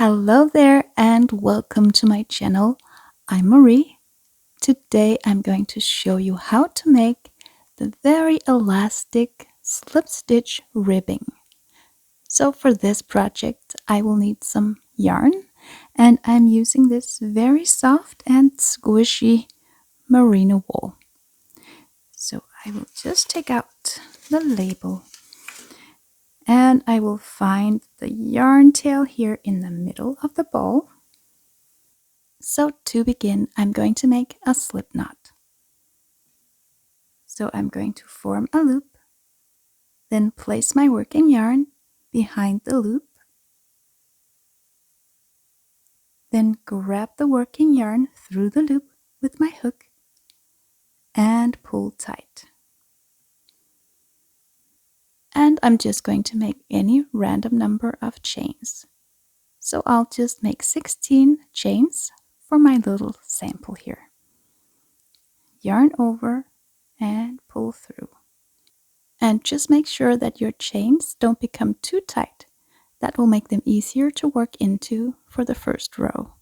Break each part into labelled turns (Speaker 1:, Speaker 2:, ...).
Speaker 1: Hello there and welcome to my channel. I'm Marie. Today I'm going to show you how to make the very elastic slip stitch ribbing. So for this project I will need some yarn and I'm using this very soft and squishy merino wool. So I will just take out the label and I will find the yarn tail here in the middle of the bowl. So to begin, I'm going to make a slip knot. So I'm going to form a loop, then place my working yarn behind the loop, then grab the working yarn through the loop with my hook and pull tight. And I'm just going to make any random number of chains. So I'll just make 16 chains for my little sample here. Yarn over and pull through. And just make sure that your chains don't become too tight. That will make them easier to work into for the first row.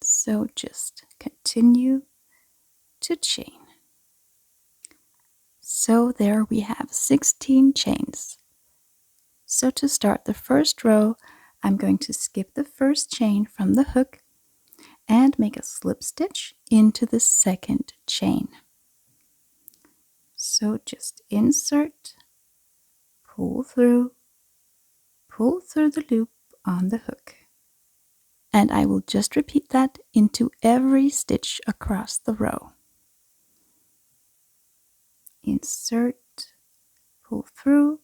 Speaker 1: So just continue to chain. So there we have 16 chains. So to start the first row, I'm going to skip the first chain from the hook and make a slip stitch into the second chain. So just insert, pull through the loop on the hook. And I will just repeat that into every stitch across the row. Insert, pull through,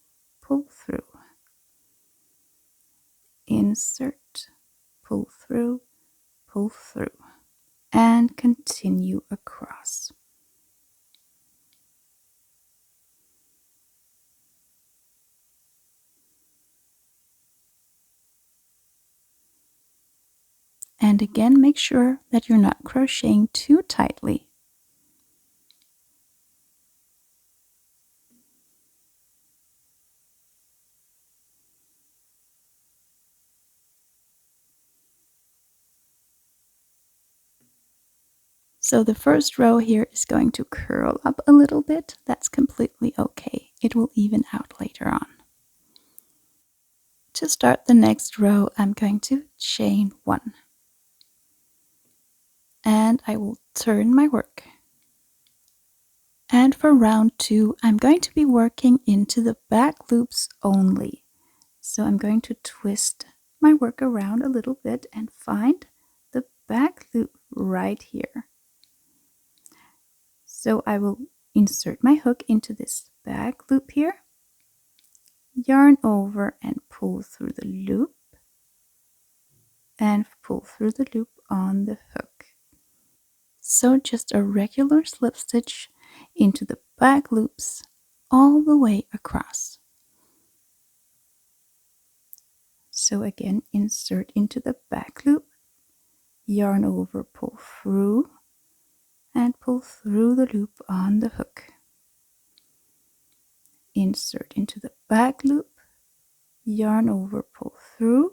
Speaker 1: insert, pull through, and continue across. And again, make sure that you're not crocheting too tightly. So the first row here is going to curl up a little bit. That's completely okay. It will even out later on. To start the next row, I'm going to chain 1. And I will turn my work. And for round 2, I'm going to be working into the back loops only. So I'm going to twist my work around a little bit and find the back loop right here. So I will insert my hook into this back loop here, yarn over and pull through the loop, and pull through the loop on the hook. So just a regular slip stitch into the back loops all the way across. So again, insert into the back loop, yarn over, pull through, and pull through the loop on the hook. Insert into the back loop, yarn over, pull through,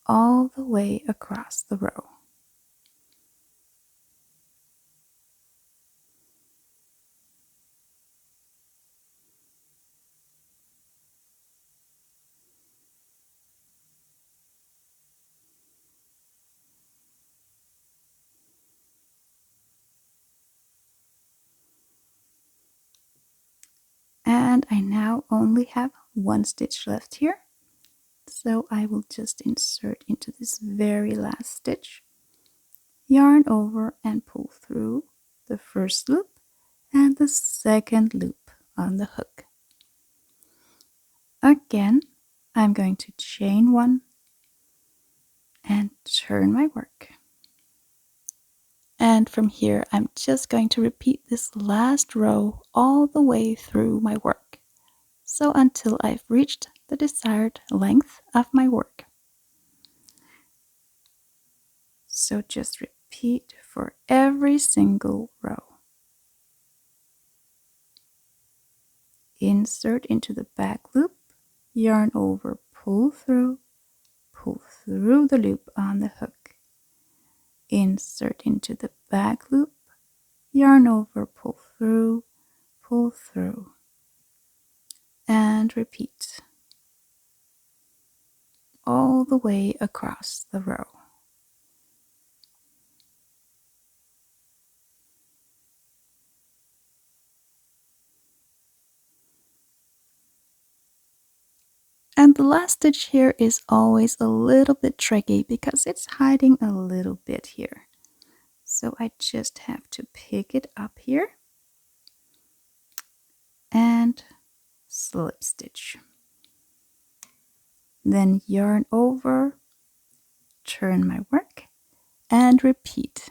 Speaker 1: all the way across the row. And I now only have one stitch left here. So I will just insert into this very last stitch, yarn over and pull through the first loop and the second loop on the hook. Again, I'm going to chain 1 and turn my work. And from here, I'm just going to repeat this last row all the way through my work. So until I've reached the desired length of my work. So just repeat for every single row. Insert into the back loop, yarn over, pull through the loop on the hook, insert into the back loop, yarn over, pull through, and repeat all the way across the row. And the last stitch here is always a little bit tricky because it's hiding a little bit here. So I just have to pick it up here and slip stitch. Then yarn over, turn my work, and repeat.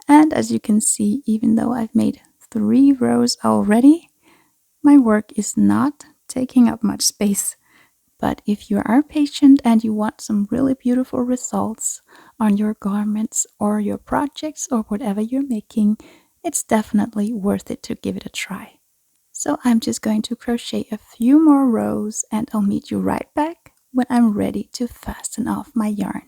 Speaker 1: And as you can see, even though I've made 3 rows already, my work is not taking up much space. But if you are patient and you want some really beautiful results on your garments or your projects or whatever you're making, it's definitely worth it to give it a try. So I'm just going to crochet a few more rows and I'll meet you right back when I'm ready to fasten off my yarn.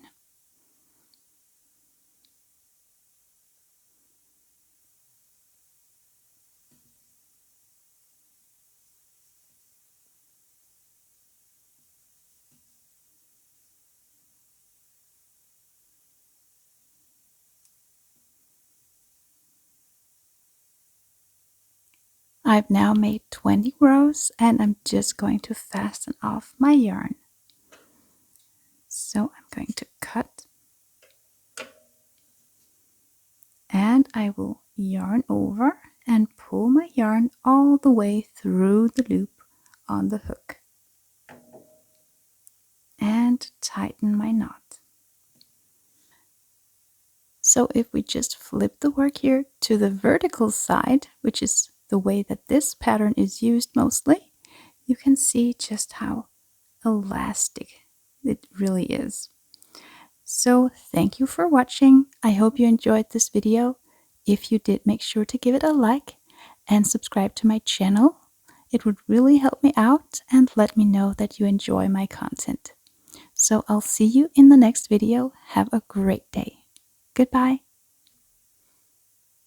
Speaker 1: I've now made 20 rows and I'm just going to fasten off my yarn. So I'm going to cut and I will yarn over and pull my yarn all the way through the loop on the hook and tighten my knot. So if we just flip the work here to the vertical side, which is the way that this pattern is used mostly, you can see just how elastic it really is. So thank you for watching. I hope you enjoyed this video. If you did, make sure to give it a like and subscribe to my channel. It would really help me out and let me know that you enjoy my content. So I'll see you in the next video. Have a great day. Goodbye.